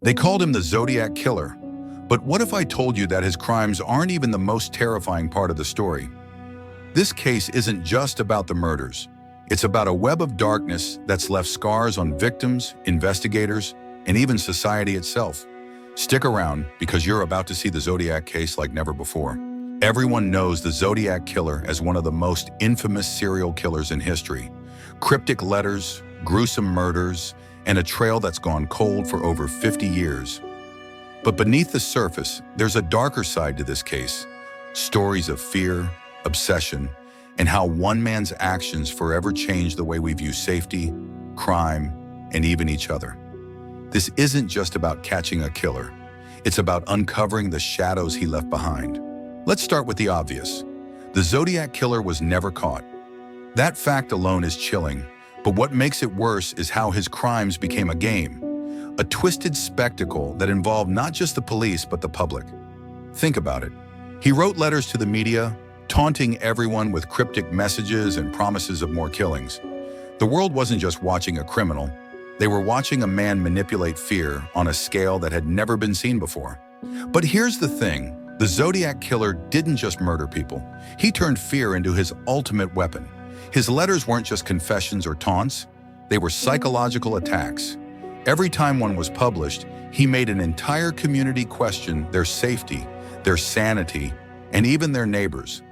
They called him the Zodiac Killer. But what if I told you that his crimes aren't even the most terrifying part of the story? This case isn't just about the murders. It's about a web of darkness that's left scars on victims, investigators, and even society itself. Stick around because you're about to see the Zodiac case like never before. Everyone knows the Zodiac Killer as one of the most infamous serial killers in history. Cryptic letters, gruesome murders, and a trail that's gone cold for over 50 years. But beneath the surface, there's a darker side to this case. Stories of fear, obsession, and how one man's actions forever change the way we view safety, crime, and even each other. This isn't just about catching a killer. It's about uncovering the shadows he left behind. Let's start with the obvious. The Zodiac Killer was never caught. That fact alone is chilling, but what makes it worse is how his crimes became a game, a twisted spectacle that involved not just the police but the public. Think about it. He wrote letters to the media, taunting everyone with cryptic messages and promises of more killings. The world wasn't just watching a criminal. They were watching a man manipulate fear on a scale that had never been seen before. But here's the thing. The Zodiac Killer didn't just murder people. He turned fear into his ultimate weapon. His letters weren't just confessions or taunts. They were psychological attacks. Every time one was published, he made an entire community question their safety, their sanity, and even their neighbors.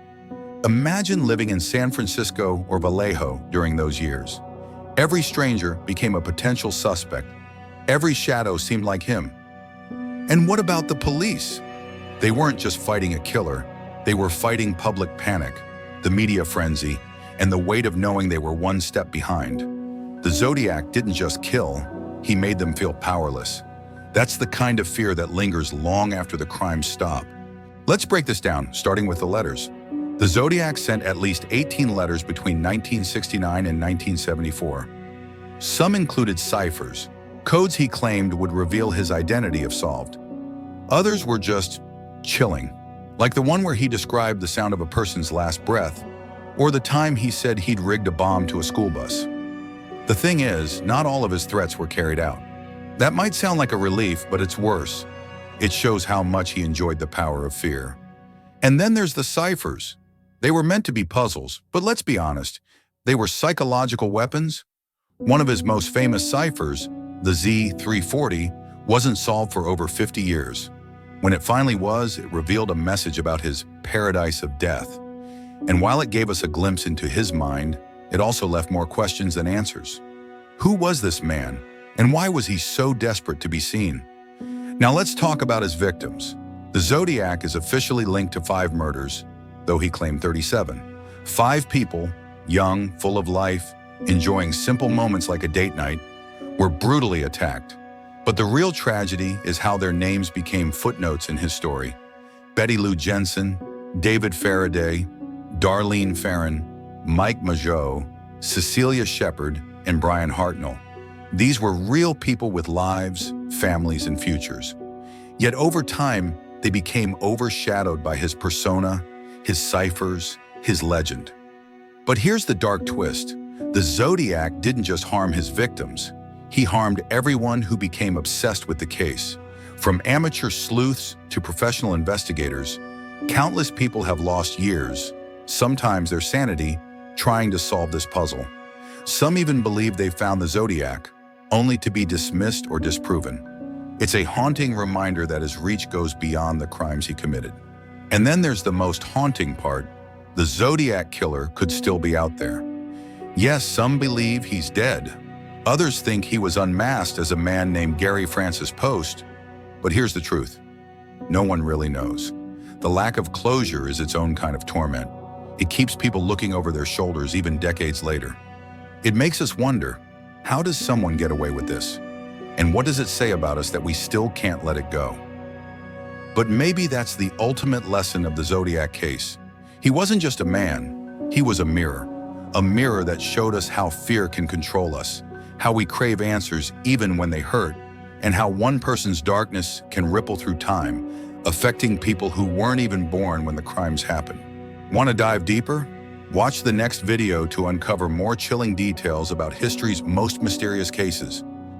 Imagine living in San Francisco or Vallejo during those years. Every stranger became a potential suspect. Every shadow seemed like him. And what about the police? They weren't just fighting a killer. They were fighting public panic, the media frenzy, and the weight of knowing they were one step behind. The Zodiac didn't just kill, he made them feel powerless. That's the kind of fear that lingers long after the crimes stop. Let's break this down, starting with the letters. The Zodiac sent at least 18 letters between 1969 and 1974. Some included ciphers, codes he claimed would reveal his identity if solved. Others were just chilling, like the one where he described the sound of a person's last breath, or the time he said he'd rigged a bomb to a school bus. The thing is, not all of his threats were carried out. That might sound like a relief, but it's worse. It shows how much he enjoyed the power of fear. And then there's the ciphers. They were meant to be puzzles, but let's be honest, they were psychological weapons. One of his most famous ciphers, the Z340, wasn't solved for over 50 years. When it finally was, it revealed a message about his paradise of death. And while it gave us a glimpse into his mind, it also left more questions than answers. Who was this man, and why was he so desperate to be seen? Now let's talk about his victims. The Zodiac is officially linked to 5 murders, though he claimed 37. 5 people, young, full of life, enjoying simple moments like a date night, were brutally attacked. But the real tragedy is how their names became footnotes in his story. Betty Lou Jensen, David Faraday, Darlene Ferrin, Mike Mageau, Cecilia Shepard, and Brian Hartnell. These were real people with lives, families, and futures. Yet over time, they became overshadowed by his persona, his ciphers, his legend. But here's the dark twist. The Zodiac didn't just harm his victims. He harmed everyone who became obsessed with the case. From amateur sleuths to professional investigators, countless people have lost years, sometimes their sanity, trying to solve this puzzle. Some even believe they found the Zodiac, only to be dismissed or disproven. It's a haunting reminder that his reach goes beyond the crimes he committed. And then there's the most haunting part. The Zodiac Killer could still be out there. Yes, some believe he's dead. Others think he was unmasked as a man named Gary Francis Post. But here's the truth. No one really knows. The lack of closure is its own kind of torment. It keeps people looking over their shoulders even decades later. It makes us wonder, how does someone get away with this? And what does it say about us that we still can't let it go? But maybe that's the ultimate lesson of the Zodiac case. He wasn't just a man, he was a mirror that showed us how fear can control us, how we crave answers even when they hurt, and how one person's darkness can ripple through time, affecting people who weren't even born when the crimes happened. Want to dive deeper? Watch the next video to uncover more chilling details about history's most mysterious cases.